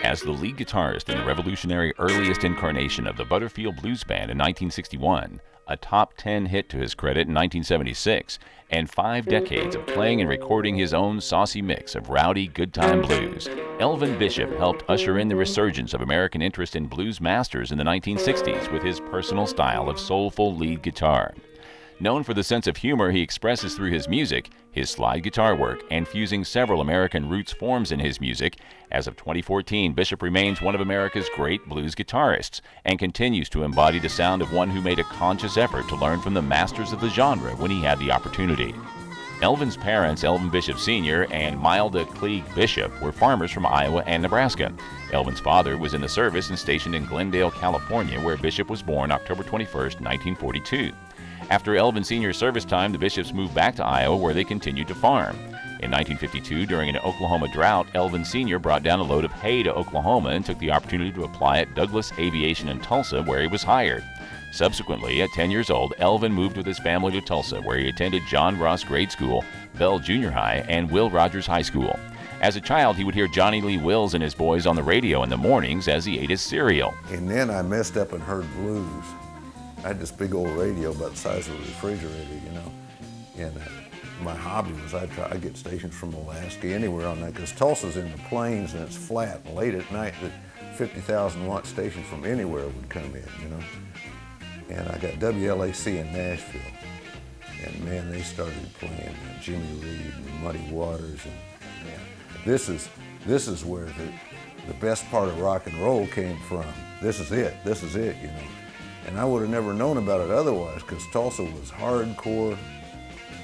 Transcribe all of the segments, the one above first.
As the lead guitarist in the revolutionary earliest incarnation of the Butterfield Blues Band in 1961, a top 10 hit to his credit in 1976, and 5 decades of playing and recording his own saucy mix of rowdy good time blues, Elvin Bishop helped usher in the resurgence of American interest in blues masters in the 1960s with his personal style of soulful lead guitar. Known for the sense of humor he expresses through his music, his slide guitar work, and fusing several American roots forms in his music, as of 2014, Bishop remains one of America's great blues guitarists and continues to embody the sound of one who made a conscious effort to learn from the masters of the genre when he had the opportunity. Elvin's parents, Elvin Bishop Sr. and Milda Klieg Bishop, were farmers from Iowa and Nebraska. Elvin's father was in the service and stationed in Glendale, California, where Bishop was born October 21, 1942. After Elvin Sr.'s service time, the Bishops moved back to Iowa, where they continued to farm. In 1952, during an Oklahoma drought, Elvin Sr. brought down a load of hay to Oklahoma and took the opportunity to apply at Douglas Aviation in Tulsa, where he was hired. Subsequently, at 10 years old, Elvin moved with his family to Tulsa, where he attended John Ross Grade School, Bell Junior High, and Will Rogers High School. As a child, he would hear Johnny Lee Wills and his boys on the radio in the mornings as he ate his cereal. And then I messed up and heard blues. I had this big old radio about the size of a refrigerator, you know, and my hobby was I'd get stations from Alaska, anywhere on that, because Tulsa's in the plains and it's flat, and late at night the 50,000 watt station from anywhere would come in, you know. And I got WLAC in Nashville, and man, they started playing Jimmy Reed and Muddy Waters, and man, this is where the best part of rock and roll came from. This is it, you know. And I would have never known about it otherwise, because Tulsa was hardcore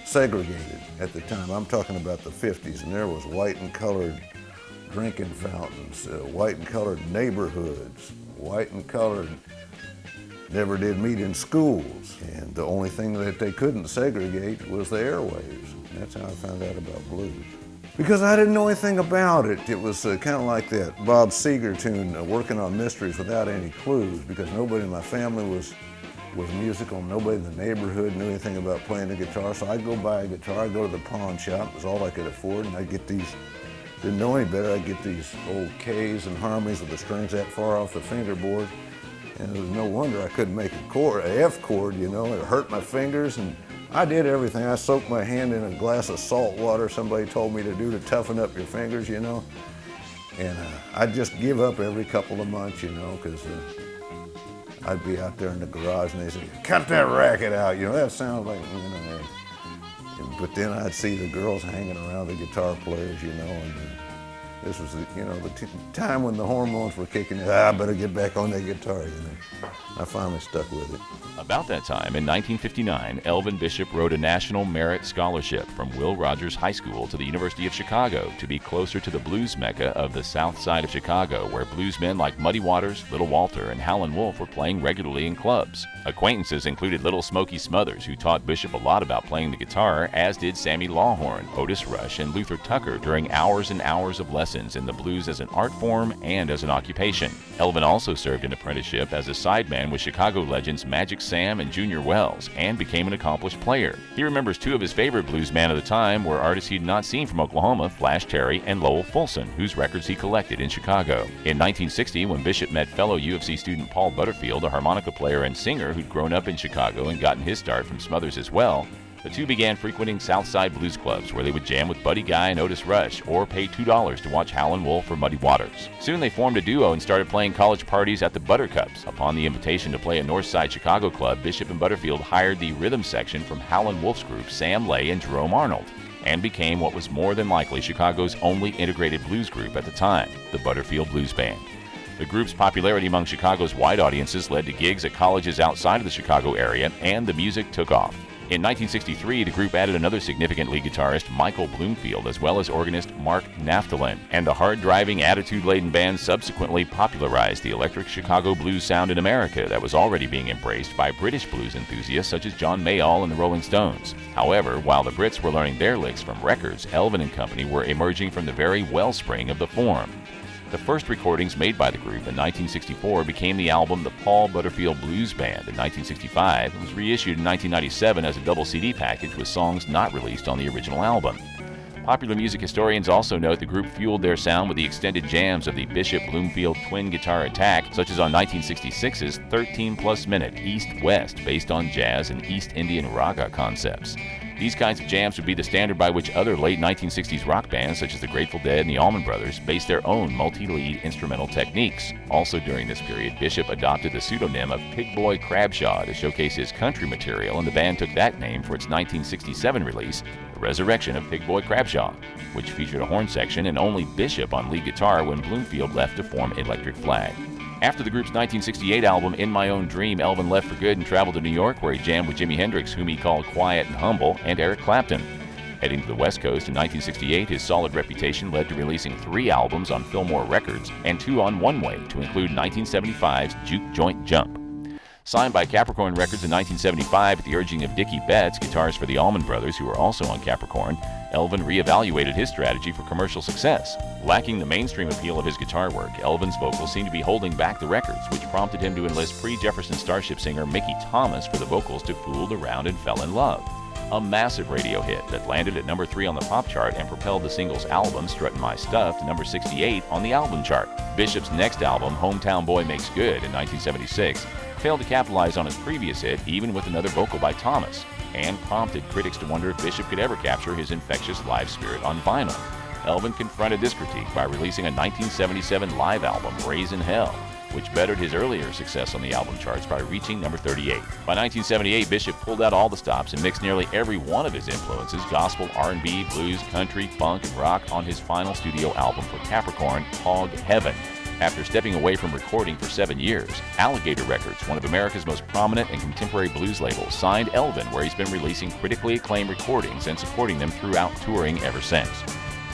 segregated at the time. I'm talking about the 50s, and there was white and colored drinking fountains, white and colored neighborhoods, white and colored never did meet in schools. And the only thing that they couldn't segregate was the airwaves. And that's how I found out about blues. Because I didn't know anything about it. It was kind of like that Bob Seger tune, Working on Mysteries Without Any Clues, because nobody in my family was musical. Nobody in the neighborhood knew anything about playing the guitar. So I'd go buy a guitar, I'd go to the pawn shop, it was all I could afford, and I'd get these, didn't know any better, I'd get these old K's and harmonies with the strings that far off the fingerboard. And it was no wonder I couldn't make a chord, a F chord, you know, it hurt my fingers, and I did everything. I soaked my hand in a glass of salt water somebody told me to do to toughen up your fingers, you know. And I'd just give up every couple of months, you know, because I'd be out there in the garage and they'd say, cut that racket out, you know, that sounds like, you know. But then I'd see the girls hanging around the guitar players, you know, and this was, you know, the time when the hormones were kicking in. I better get back on that guitar, you know. I finally stuck with it. About that time, in 1959, Elvin Bishop wrote a National Merit Scholarship from Will Rogers High School to the University of Chicago to be closer to the blues mecca of the south side of Chicago, where bluesmen like Muddy Waters, Little Walter, and Howlin' Wolf were playing regularly in clubs. Acquaintances included Little Smokey Smothers, who taught Bishop a lot about playing the guitar, as did Sammy Lawhorn, Otis Rush, and Luther Tucker during hours and hours of lessons in the blues as an art form and as an occupation. Elvin also served an apprenticeship as a sideman with Chicago legends Magic Sam and Junior Wells, and became an accomplished player. He remembers two of his favorite bluesmen of the time were artists he'd not seen from Oklahoma, Flash Terry and Lowell Fulson, whose records he collected in Chicago. In 1960, when Bishop met fellow UFC student Paul Butterfield, a harmonica player and singer who'd grown up in Chicago and gotten his start from Smothers as well, the two began frequenting Southside blues clubs, where they would jam with Buddy Guy and Otis Rush, or pay $2 to watch Howlin' Wolf or Muddy Waters. Soon they formed a duo and started playing college parties at the Buttercups. Upon the invitation to play a Northside Chicago club, Bishop and Butterfield hired the rhythm section from Howlin' Wolf's group, Sam Lay and Jerome Arnold, and became what was more than likely Chicago's only integrated blues group at the time, the Butterfield Blues Band. The group's popularity among Chicago's white audiences led to gigs at colleges outside of the Chicago area, and the music took off. In 1963, the group added another significant lead guitarist, Michael Bloomfield, as well as organist Mark Naftalin, and the hard-driving, attitude-laden band subsequently popularized the electric Chicago blues sound in America that was already being embraced by British blues enthusiasts such as John Mayall and the Rolling Stones. However, while the Brits were learning their licks from records, Elvin and company were emerging from the very wellspring of the form. The first recordings made by the group in 1964 became the album The Paul Butterfield Blues Band in 1965 and was reissued in 1997 as a double CD package with songs not released on the original album. Popular music historians also note the group fueled their sound with the extended jams of the Bishop-Bloomfield twin guitar attack, such as on 1966's 13-plus minute East-West, based on jazz and East Indian raga concepts. These kinds of jams would be the standard by which other late 1960s rock bands, such as the Grateful Dead and the Allman Brothers, based their own multi-lead instrumental techniques. Also during this period, Bishop adopted the pseudonym of Pig Boy Crabshaw to showcase his country material, and the band took that name for its 1967 release, The Resurrection of Pig Boy Crabshaw, which featured a horn section and only Bishop on lead guitar when Bloomfield left to form Electric Flag. After the group's 1968 album, In My Own Dream, Elvin left for good and traveled to New York, where he jammed with Jimi Hendrix, whom he called quiet and humble, and Eric Clapton. Heading to the West Coast in 1968, his solid reputation led to releasing 3 albums on Fillmore Records and 2 on One Way, to include 1975's Juke Joint Jump. Signed by Capricorn Records in 1975 at the urging of Dickie Betts, guitarist for the Allman Brothers, who were also on Capricorn, Elvin reevaluated his strategy for commercial success. Lacking the mainstream appeal of his guitar work, Elvin's vocals seemed to be holding back the records, which prompted him to enlist pre-Jefferson Starship singer Mickey Thomas for the vocals to Fooled Around and Fell in Love, a massive radio hit that landed at number 3 on the pop chart and propelled the singles album Struttin' My Stuff to number 68 on the album chart. Bishop's next album, Hometown Boy Makes Good, in 1976, failed to capitalize on his previous hit, even with another vocal by Thomas, and prompted critics to wonder if Bishop could ever capture his infectious live spirit on vinyl. Elvin confronted this critique by releasing a 1977 live album, Raising Hell, which bettered his earlier success on the album charts by reaching number 38. By 1978, Bishop pulled out all the stops and mixed nearly every one of his influences, gospel, R&B, blues, country, funk, and rock, on his final studio album for Capricorn, Hog Heaven. After stepping away from recording for 7 years, Alligator Records, one of America's most prominent and contemporary blues labels, signed Elvin, where he's been releasing critically acclaimed recordings and supporting them throughout touring ever since.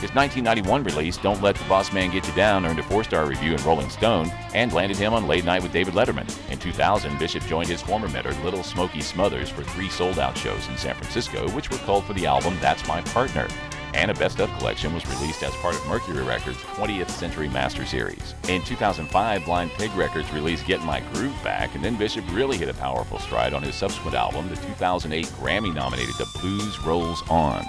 His 1991 release, Don't Let the Boss Man Get You Down, earned a 4-star review in Rolling Stone and landed him on Late Night with David Letterman. In 2000, Bishop joined his former mentor, Little Smokey Smothers, for 3 sold-out shows in San Francisco, which were called for the album That's My Partner. And a best-of collection was released as part of Mercury Records' 20th Century Master Series. In 2005, Blind Pig Records released Get My Groove Back, and then Bishop really hit a powerful stride on his subsequent album, the 2008 Grammy-nominated The Blues Rolls On.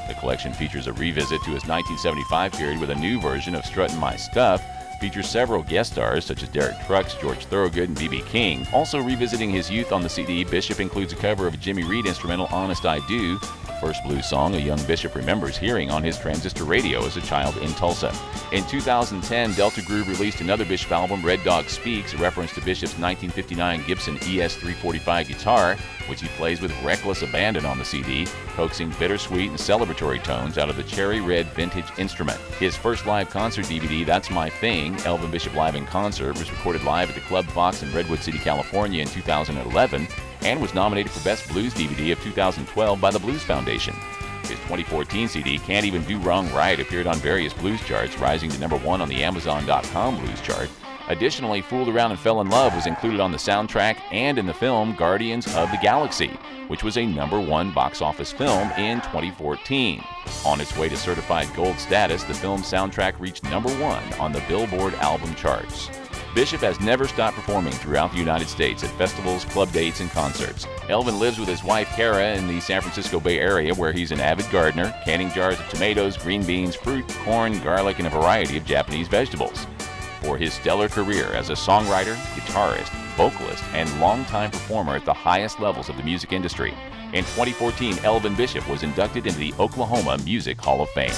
The collection features a revisit to his 1975 period with a new version of Struttin' My Stuff, features several guest stars such as Derek Trucks, George Thorogood, and B.B. King. Also revisiting his youth on the CD, Bishop includes a cover of a Jimmy Reed instrumental, Honest I Do, the first blues song a young Bishop remembers hearing on his transistor radio as a child in Tulsa. In 2010, Delta Groove released another Bishop album, Red Dog Speaks, a reference to Bishop's 1959 Gibson ES-345 guitar, which he plays with reckless abandon on the CD, coaxing bittersweet and celebratory tones out of the cherry red vintage instrument. His first live concert DVD, That's My Thing, Elvin Bishop Live in Concert, was recorded live at the Club Fox in Redwood City, California in 2011, and was nominated for Best Blues DVD of 2012 by the Blues Foundation. His 2014 CD, Can't Even Do Wrong Right, appeared on various blues charts, rising to number 1 on the Amazon.com blues chart. Additionally, Fooled Around and Fell in Love was included on the soundtrack and in the film Guardians of the Galaxy, which was a number 1 box office film in 2014. On its way to certified gold status, the film's soundtrack reached number 1 on the Billboard album charts. Bishop has never stopped performing throughout the United States at festivals, club dates, and concerts. Elvin lives with his wife, Kara, in the San Francisco Bay Area, where he's an avid gardener, canning jars of tomatoes, green beans, fruit, corn, garlic, and a variety of Japanese vegetables. For his stellar career as a songwriter, guitarist, vocalist, and longtime performer at the highest levels of the music industry, in 2014, Elvin Bishop was inducted into the Oklahoma Music Hall of Fame.